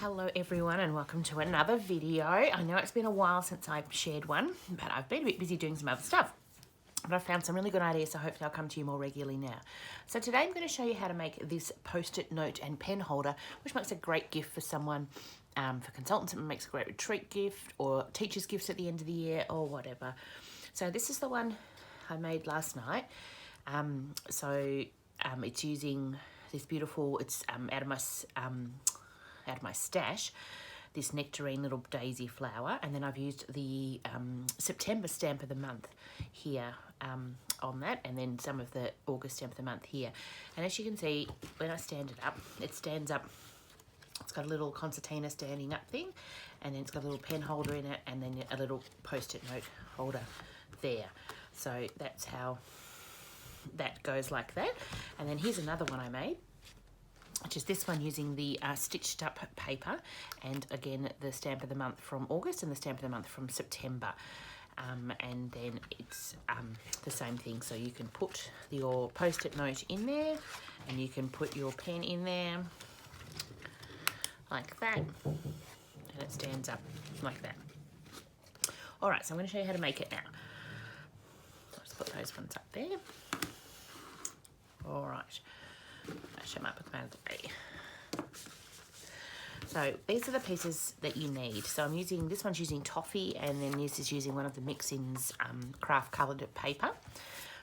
Hello everyone and welcome to another video. I know it's been a while since I've shared one, but I've been a bit busy doing some other stuff. But I found some really good ideas, so hopefully I'll come to you more regularly now. So today I'm going to show you how to make this post-it note and pen holder, which makes a great gift for someone, for consultants. It makes a great retreat gift or teacher's gifts at the end of the year or whatever. So this is the one I made last night. It's using this beautiful, it's out of my stash, this nectarine little daisy flower, and then I've used the September stamp of the month here on that, and then some of the August stamp of the month here. And as you can see, when I stand it up, it stands up. It's got a little concertina standing up thing, and then it's got a little pen holder in it, and then a little post-it note holder there. So that's how that goes, like that. And then here's another one I made, which is this one using the stitched up paper, and again the stamp of the month from August and the stamp of the month from September, and then it's the same thing, so you can put your post-it note in there and you can put your pen in there like that, and it stands up like that. Alright, so I'm going to show you how to make it now. Let's put those ones up there. Alright, mash them up with my way. So these are the pieces that you need. So I'm using, this one's using toffee, and then this is using one of the Mix-In's craft coloured paper.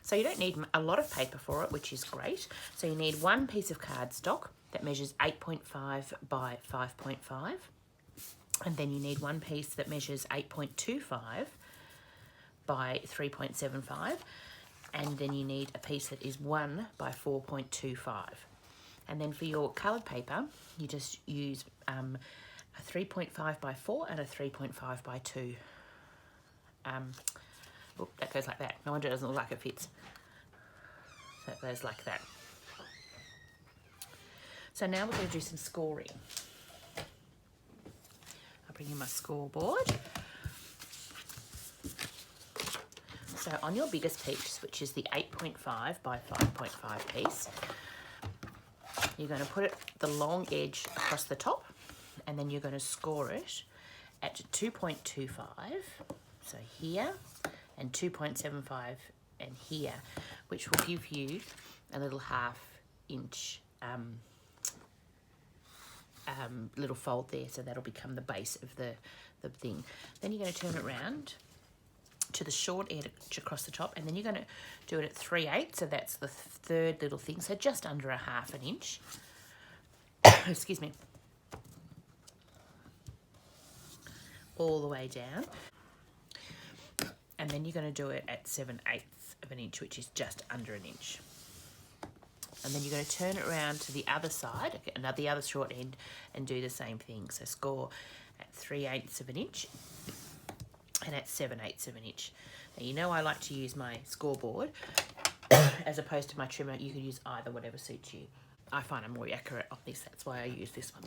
So you don't need a lot of paper for it, which is great. So you need one piece of cardstock that measures 8.5 by 5.5. And then you need one piece that measures 8.25 by 3.75. And then you need a piece that is 1 by 4.25. And then for your coloured paper, you just use a 3.5 by 4 and a 3.5 by 2. That goes like that. No wonder it doesn't look like it fits. So it goes like that. So now we're going to do some scoring. I'll bring in my scoreboard. So on your biggest piece, which is the 8.5 by 5.5 piece, you're going to put it the long edge across the top, and then you're going to score it at 2.25, so here, and 2.75 and here, which will give you a little half-inch little fold there, so that'll become the base of the thing. Then you're going to turn it around to the short edge across the top, and then you're going to do it at 3/8, so that's the third little thing, so just under a half an inch. Excuse me. All the way down. And then you're going to do it at 7/8 of an inch, which is just under an inch. And then you're going to turn it around to the other side, the other short end, and do the same thing. So score at 3/8 of an inch and at 7/8 of an inch. Now, you know I like to use my scoreboard as opposed to my trimmer. You could use either, whatever suits you. I find I'm more accurate on this, that's why I use this one.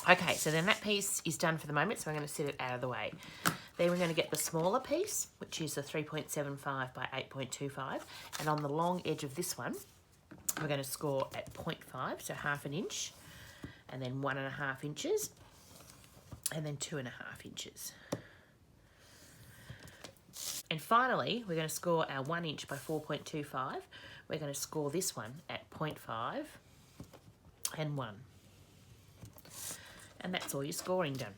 Okay, so then that piece is done for the moment, so I'm going to set it out of the way. Then we're going to get the smaller piece, which is the 3.75 by 8.25, and on the long edge of this one, we're going to score at 0.5, so half an inch, and then 1.5 inches, and then 2.5 inches. And finally, we're going to score our 1 inch by 4.25. We're going to score this one at 0.5 and 1. And that's all your scoring done.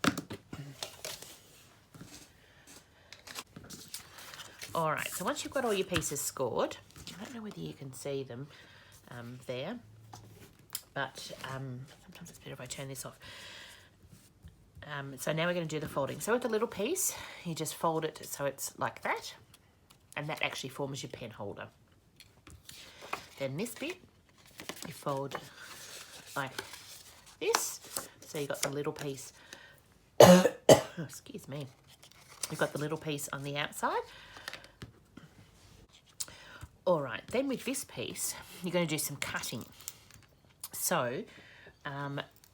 All right, so once you've got all your pieces scored, I don't know whether you can see them there, but sometimes it's better if I turn this off. So now we're going to do the folding. So with the little piece, you just fold it so it's like that, and that actually forms your pen holder. Then this bit, you fold like this, so you've got the little piece, excuse me, you've got the little piece on the outside. All right, then with this piece, you're going to do some cutting. So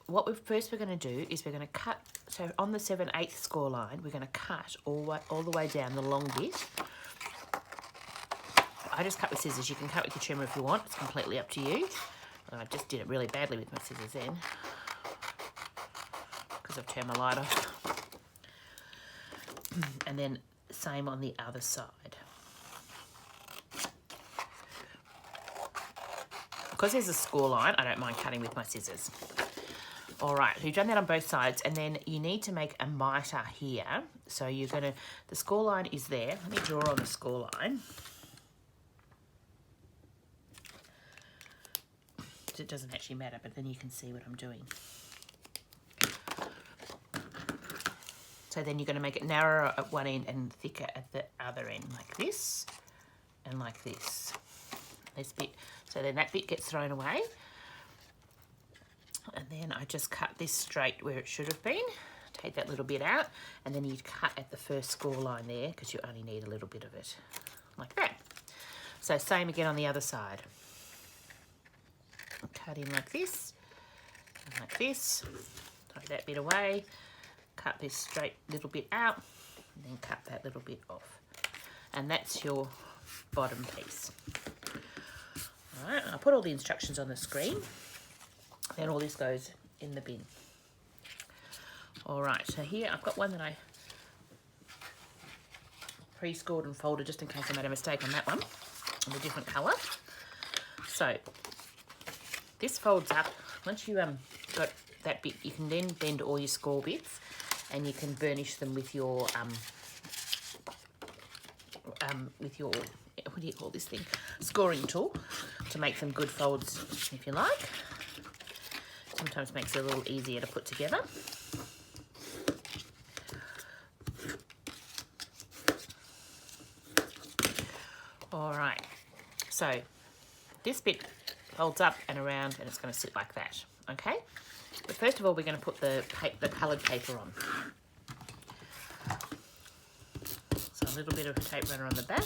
what we're going to do is we're going to cut, so on the 7/8 score line, we're going to cut all the way down the long bit. I just cut with scissors. You can cut with your trimmer if you want. It's completely up to you. I just did it really badly with my scissors then. because I've turned my light off. And then same on the other side. Because there's a score line, I don't mind cutting with my scissors. All right, so you've done that on both sides, and then you need to make a mitre here. So you're gonna, the score line is there. Let me draw on the score line. It doesn't actually matter, but then you can see what I'm doing. So then you're going to make it narrower at one end and thicker at the other end, like this and like this. This bit. So then that bit gets thrown away. And then I just cut this straight where it should have been. Take that little bit out, and then you cut at the first score line there, because you only need a little bit of it, like that. So same again on the other side. Cut in like this, and like this. Throw that bit away. Cut this straight little bit out, and then cut that little bit off. And that's your bottom piece. All right, I'll put all the instructions on the screen. Then all this goes in the bin. All right, so here I've got one that I pre-scored and folded just in case I made a mistake on that one, in a different colour. So this folds up. Once you got that bit, you can then bend all your score bits, and you can burnish them with your what do you call this thing? Scoring tool, to make them good folds if you like. Sometimes makes it a little easier to put together. All right, so this bit folds up and around, and it's going to sit like that, okay? But first of all, we're going to put the coloured paper on. So a little bit of tape runner on the back,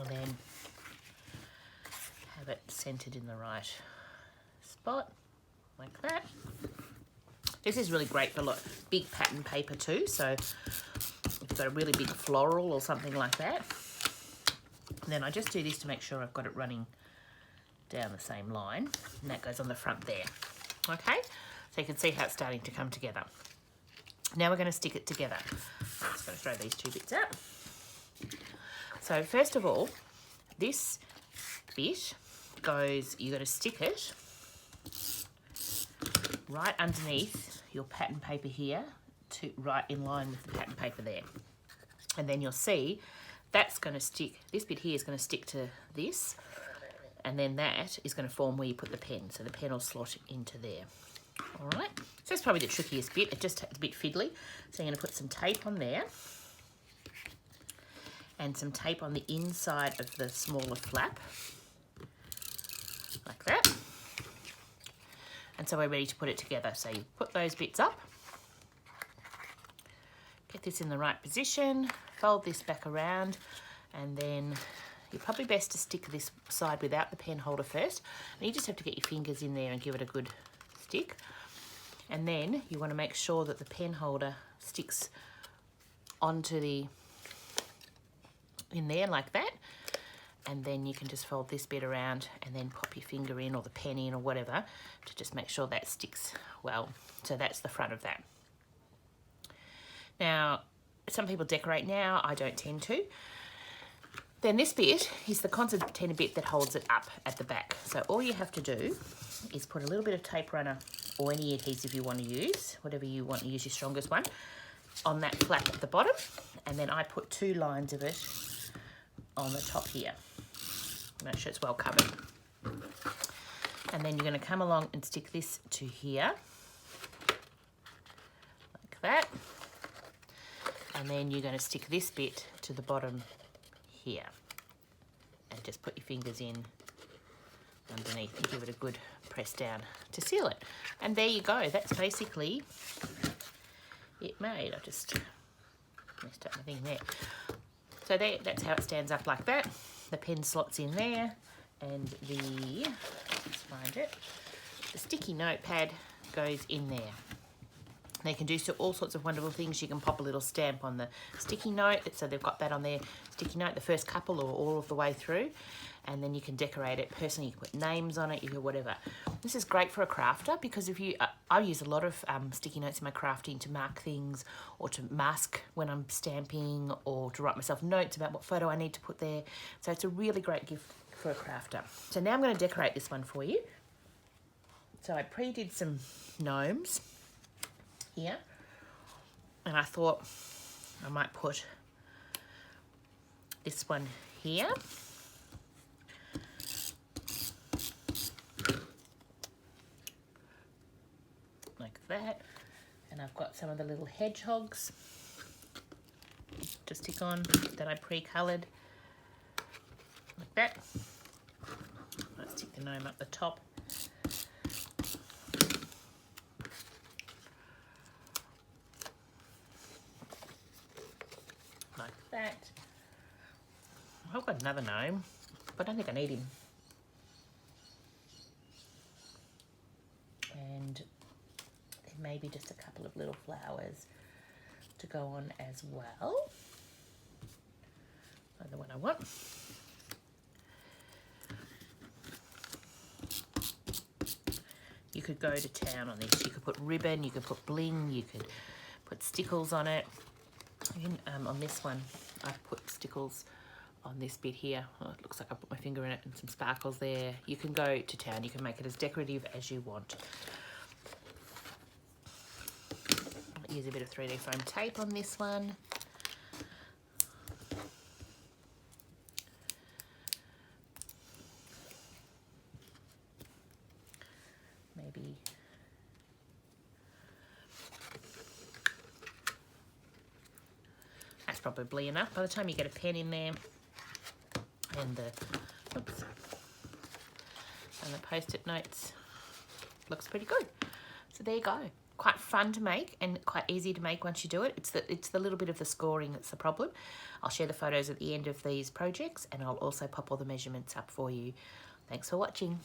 and then have it centred in the right spot, like that. This is really great for big pattern paper too, so if you've got a really big floral or something like that. And then I just do this to make sure I've got it running down the same line, and that goes on the front there. Okay, so you can see how it's starting to come together. Now we're going to stick it together. Just going to throw these two bits out. So first of all, this bit goes, you've got to stick it right underneath your pattern paper here, to right in line with the pattern paper there. And then you'll see that's going to stick, this bit here is going to stick to this, and then that is going to form where you put the pen. So the pen will slot into there. All right, so that's probably the trickiest bit. It just, it's a bit fiddly. So you're going to put some tape on there, and some tape on the inside of the smaller flap, like that. And so we're ready to put it together. So you put those bits up, get this in the right position, fold this back around, and then you're probably best to stick this side without the pen holder first. And you just have to get your fingers in there and give it a good stick. And then you want to make sure that the pen holder sticks onto the, in there like that. And then you can just fold this bit around and then pop your finger in, or the pen in, or whatever, to just make sure that sticks well. So that's the front of that. Now, some people decorate now, I don't tend to. Then this bit is the concertina bit that holds it up at the back. So all you have to do is put a little bit of tape runner, or any adhesive you want to use, whatever you want to use, your strongest one, on that flap at the bottom. And then I put 2 lines of it on the top here. Make sure it's well covered. And then you're going to come along and stick this to here, like that. And then you're going to stick this bit to the bottom here, and just put your fingers in underneath and give it a good press down to seal it. And there you go. That's basically it made. I just messed up my thing there. So there, that's how it stands up like that. The pen slots in there, and the, let's find it, the sticky notepad goes in there. They can do all sorts of wonderful things. You can pop a little stamp on the sticky note, so they've got that on their sticky note, the first couple or all of the way through, and then you can decorate it personally. You can put names on it, you can whatever. This is great for a crafter because if you, I use a lot of sticky notes in my crafting to mark things or to mask when I'm stamping or to write myself notes about what photo I need to put there. So it's a really great gift for a crafter. So now I'm going to decorate this one for you. So I pre-did some gnomes here, and I thought I might put this one here, like that, and I've got some of the little hedgehogs to stick on that I pre-coloured like that. Let's stick the gnome up the top. Like that. I've got another gnome, but I don't think I need him. And there may be just a couple of little flowers to go on as well. Another one I want. You could go to town on this. You could put ribbon, you could put bling, you could put stickles on it. On this one, I've put stickles on this bit here. Oh, it looks like I put my finger in it and some sparkles there. You can go to town. You can make it as decorative as you want. I'll use a bit of 3D foam tape on this one. Maybe that's probably enough. By the time you get a pen in there and the post-it notes, looks pretty good. So there you go. Quite fun to make and quite easy to make once you do it. It's the little bit of the scoring that's the problem. I'll share the photos at the end of these projects, and I'll also pop all the measurements up for you. Thanks for watching.